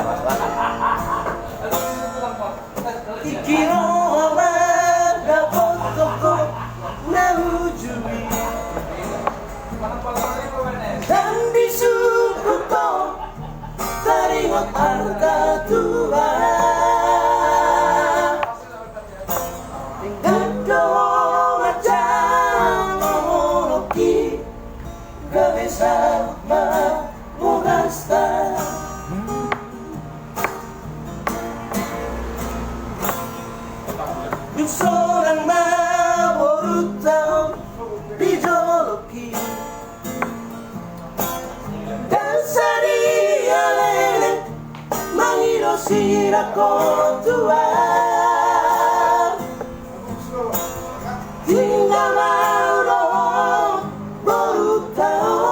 ya Mas. Ikiro wa dapat toko naujui dan disukuto taringot Arta tua tinggal doa macam monoki gawe sama mugasta. Seorang baru tahu bijologi dan sadia lele mangiro sirako tua tinggal mauro baru tahu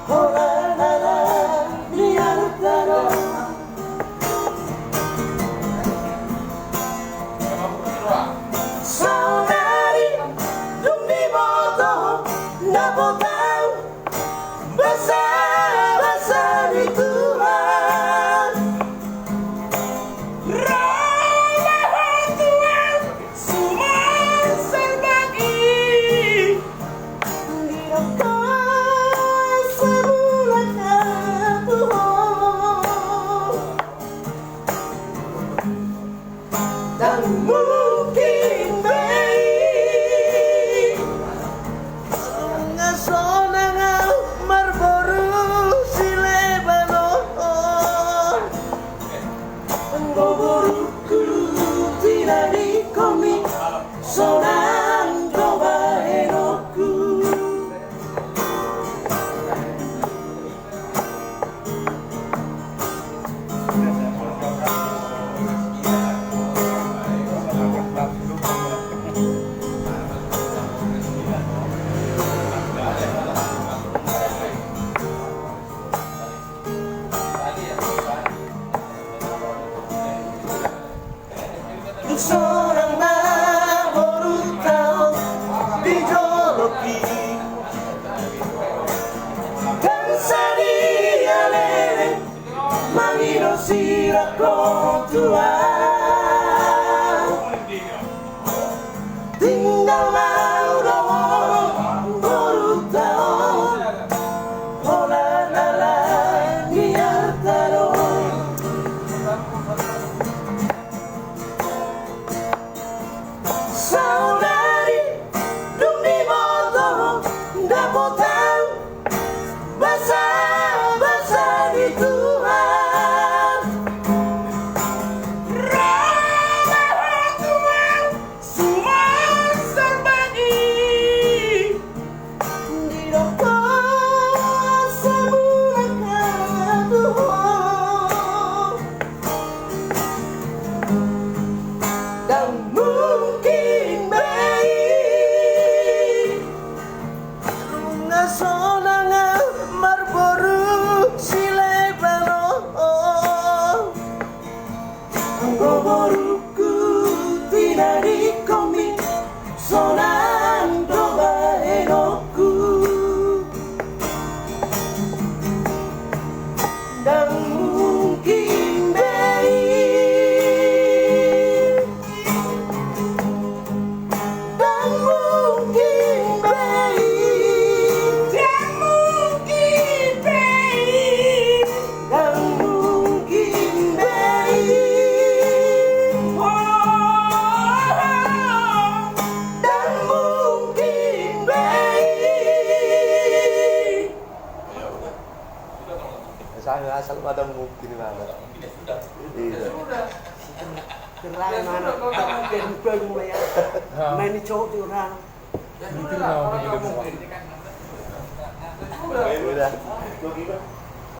Holan Alani Arta saudari dumi moto napotau besar di Tuhan ramah Tuhan semua serbagi dirokok sebulan Tuhan dan mungkin baik ngasonang marboru silebanon ngoboruku tidak dikomik sonan coba henoku seorang baru tahu bijologi dan sadia lele mangiro sirako tua tinggal mauro baru tahu Holan Alani Arta saudari dumi moto dapotan basah di Tuhan ramah Tuhan semua serbagi dirokok sebulan Tuhan dan mungkin baik ngasonang marboru silebanon ngoboruku tidak dikomik sonan coba henoku dan mungkin baik dan mungkin baik dan mungkin baik dan mungkin baik dan mungkin baik. Saya asal pada mungkin banget. Iya. Terang mana mungkin bang ya main di cowok tuh orang Udah.